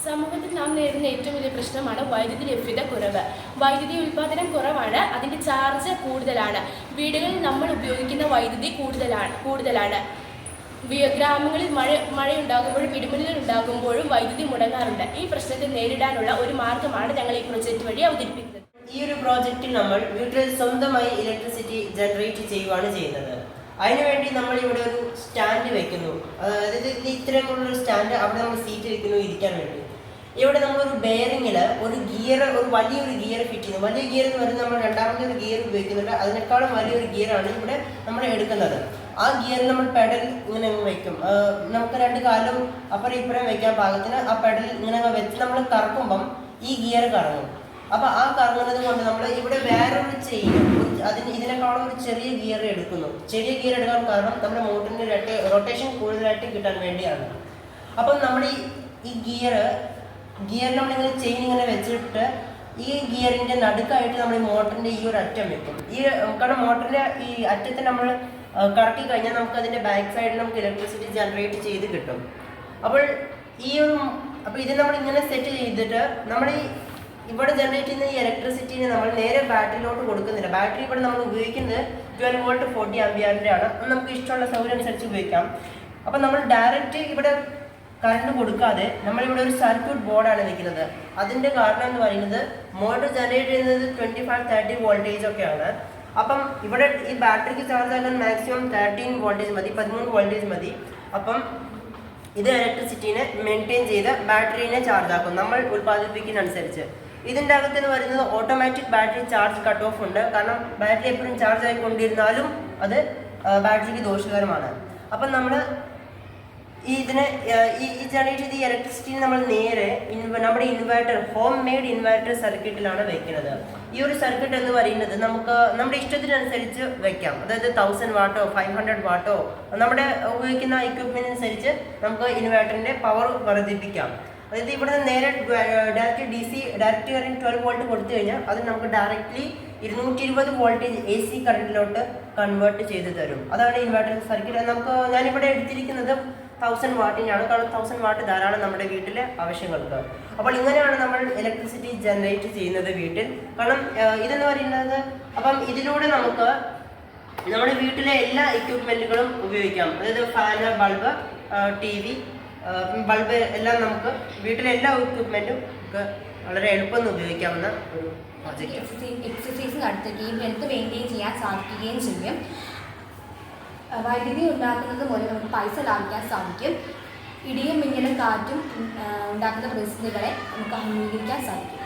സമൂഹത്തിൽ നാം നേരിടുന്ന ഏറ്റവും വലിയ പ്രശ്നമാണ് വൈദ്യുതി ലഭ്യത കുറവ്. വൈദ്യുതി ഉൽപ്പാദനം കുറവാണ്, അതിൻ്റെ ചാർജ് കൂടുതലാണ്. വീടുകളിൽ നമ്മൾ ഉപയോഗിക്കുന്ന വൈദ്യുതി കൂടുതലാണ്. ഗ്രാമങ്ങളിൽ മഴയുണ്ടാകുമ്പോഴും ഇടിമിന്നൽ ഉണ്ടാകുമ്പോഴും വൈദ്യുതി മുടങ്ങാറുണ്ട്. ഈ പ്രശ്നത്തെ നേരിടാനുള്ള ഒരു മാർഗമാണ് ഞങ്ങൾ ഈ പ്രൊജക്റ്റ് വഴി അവതരിപ്പിക്കുന്നത്. ഈ ഒരു പ്രോജക്റ്റിൽ നമ്മൾ വീട്ടിൽ സ്വന്തമായി ഇലക്ട്രിസിറ്റി ജനറേറ്റ് ചെയ്യുകയാണ് ചെയ്യുന്നത്. അതിനുവേണ്ടി നമ്മൾ ഇവിടെ ഒരു സ്റ്റാൻഡ് വെക്കുന്നു. അതായത് ഇത്തരമുള്ളൊരു സ്റ്റാൻഡ് അവിടെ നമ്മൾ സീറ്റ് വെക്കുന്നു ഇരിക്കാൻ വേണ്ടി. ഇവിടെ നമ്മളൊരു ബെയറിങ്ങിൽ ഒരു വലിയൊരു ഗിയർ ഫിറ്റ് ചെയ്യുന്നു. വലിയ ഗിയർ എന്ന് പറയുന്നത് നമ്മൾ രണ്ടാമത്തെ ഒരു ഗിയർ ഉപയോഗിക്കുന്നുണ്ട്. അതിനേക്കാളും വലിയൊരു ഗിയറാണ് ഇവിടെ നമ്മൾ എടുക്കുന്നത്. ആ ഗിയറിൽ നമ്മൾ പെഡൽ ഇങ്ങനെ വയ്ക്കും. നമുക്ക് രണ്ട് കാലും അപ്പുറം ഇപ്പുറം വെക്കാൻ പാകത്തിന് ആ പെഡൽ ഇങ്ങനെ വെച്ച് നമ്മൾ കറക്കുമ്പം ഈ ഗിയർ കറങ്ങും. അപ്പോൾ ആ കറങ്ങുന്നത് കൊണ്ട് നമ്മൾ ഇവിടെ വേറൊരു ഇതിനേക്കാളും ഒരു ചെറിയ ഗിയർ എടുക്കുന്നു. ചെറിയ ഗിയർ എടുക്കാൻ കാരണം നമ്മുടെ മോട്ടറിൻ്റെ റൊട്ടേഷൻ കൂടുതലായിട്ട് കിട്ടാൻ വേണ്ടിയാണ്. അപ്പം നമ്മൾ ഈ ഗിയർ നമ്മളിങ്ങനെ ചെയിൻ ഇങ്ങനെ വെച്ചിട്ട് ഈ ഗിയറിൻ്റെ നടുക്കായിട്ട് നമ്മൾ ഈ മോട്ടറിൻ്റെ ഈ ഒരു അറ്റം വെക്കും. കാരണം മോട്ടറിൻ്റെ ഈ അറ്റത്തെ നമ്മൾ കറക്കി കഴിഞ്ഞാൽ നമുക്ക് അതിൻ്റെ ബാക്ക് സൈഡിൽ നമുക്ക് ഇലക്ട്രിസിറ്റി ജനറേറ്റ് ചെയ്ത് കിട്ടും. അപ്പോൾ ഇത് നമ്മൾ ഇങ്ങനെ സെറ്റ് ചെയ്തിട്ട് നമ്മൾ ഇവിടെ ജനറേറ്റ് ചെയ്യുന്ന ഈ ഇലക്ട്രിസിറ്റിനെ നമ്മൾ നേരെ ബാറ്ററിയിലോട്ട് കൊടുക്കുന്നില്ല. ബാറ്ററി ഇവിടെ നമ്മൾ ഉപയോഗിക്കുന്നത് 12 വോൾട്ട് 40 ആംപിയറിൻ്റെ ആണ്. അത് നമുക്ക് ഇഷ്ടമുള്ള സൗകര്യം അനുസരിച്ച് ഉപയോഗിക്കാം. അപ്പം നമ്മൾ ഡയറക്റ്റ് ഇവിടെ കറണ്ട് കൊടുക്കാതെ നമ്മളിവിടെ ഒരു സർക്യൂട്ട് ബോർഡാണ് വെക്കുന്നത്. അതിൻ്റെ കാരണം എന്ന് പറയുന്നത് മോട്ടർ ജനറേറ്റ് ചെയ്യുന്നത് 25-30 വോൾട്ടേജ് ഒക്കെയാണ്. അപ്പം ഇവിടെ ഈ ബാറ്ററിക്ക് ചാർജ് ആക്കാൻ മാക്സിമം 13 വോൾട്ടേജ് മതി, 13 വോൾട്ടേജ് മതി. അപ്പം ഇത് ഇലക്ട്രിസിറ്റീനെ മെയിൻറ്റെയിൻ ചെയ്ത് ബാറ്ററീനെ ചാർജ് ആക്കും നമ്മൾ ഉൽപ്പാദിപ്പിക്കുന്നതനുസരിച്ച്. ഇതിൻ്റെ അകത്തെന്ന് പറയുന്നത് automatic battery charge cut off ഉണ്ട്. കാരണം ബാറ്ററി എപ്പോഴും ചാർജ് ആയിക്കൊണ്ടിരുന്നാലും അത് ബാറ്ററിക്ക് ദോഷകരമാണ്. അപ്പം നമ്മൾ ഈ ജനറേറ്റ് ചെയ്ത ഇലക്ട്രിസിറ്റി നമ്മൾ നേരെ നമ്മുടെ ഹോം മെയ്ഡ് ഇൻവെർട്ടർ സർക്യൂട്ടിലാണ് വെക്കുന്നത്. ഈ ഒരു സർക്യൂട്ട് എന്ന് പറയുന്നത് നമുക്ക് നമ്മുടെ ഇഷ്ടത്തിനനുസരിച്ച് വെക്കാം. അതായത് 1000 വാട്ടോ 500 വാട്ടോ നമ്മുടെ ഉപയോഗിക്കുന്ന എക്യുപ്മെന്റ് അനുസരിച്ച് നമുക്ക് ഇൻവെർട്ടറിന്റെ പവർ വർദ്ധിപ്പിക്കാം. അതായത് ഇവിടെ നിന്ന് നേരെ ഡയറക്റ്റ് കറണ്ട് 12 വോൾട്ട് കൊടുത്തു കഴിഞ്ഞാൽ അത് നമുക്ക് ഡയറക്റ്റ്ലി 220 വോൾട്ടേജ് AC കറണ്ടിലോട്ട് കൺവേർട്ട് ചെയ്ത് തരും. അതാണ് ഇൻവെർട്ടർ സർക്യൂട്ട്. ഞാനിവിടെ എടുത്തിരിക്കുന്നത് 1000 വാട്ടിനാണ്. കാരണം 1000 വാട്ട് ധാരാളം നമ്മുടെ വീട്ടിലെ ആവശ്യങ്ങൾക്ക്. അപ്പോൾ ഇങ്ങനെയാണ് നമ്മൾ ഇലക്ട്രിസിറ്റി ജനറേറ്റ് ചെയ്യുന്നത് വീട്ടിൽ. കാരണം ഇതെന്ന് പറയുന്നത് അപ്പം ഇതിലൂടെ നമുക്ക് നമ്മുടെ വീട്ടിലെ എല്ലാ എക്യുപ്മെൻറ്റുകളും ഉപയോഗിക്കാം. അതായത് ഫാന്, ബൾബ്, TV, ബൾബ് എല്ലാം നമുക്ക് വീട്ടിലെ എല്ലാ എക്യുപ്മെൻറ്റും വളരെ എളുപ്പം ഉപയോഗിക്കാവുന്ന ഒരു എക്സസൈസ് നടത്തുകയും ഹെൽത്ത് മെയിൻറ്റെയിൻ ചെയ്യാൻ സാധിക്കുകയും ചെയ്യും. വൈദ്യുതി ഉണ്ടാക്കുന്നത് മൂലം നമുക്ക് പൈസ ലാഭിക്കാൻ സാധിക്കും. ഇടിയും മിന്നലും കാറ്റും ഉണ്ടാക്കുന്ന പ്രതിസന്ധികളെ നമുക്ക് അംഗീകരിക്കാൻ സാധിക്കും.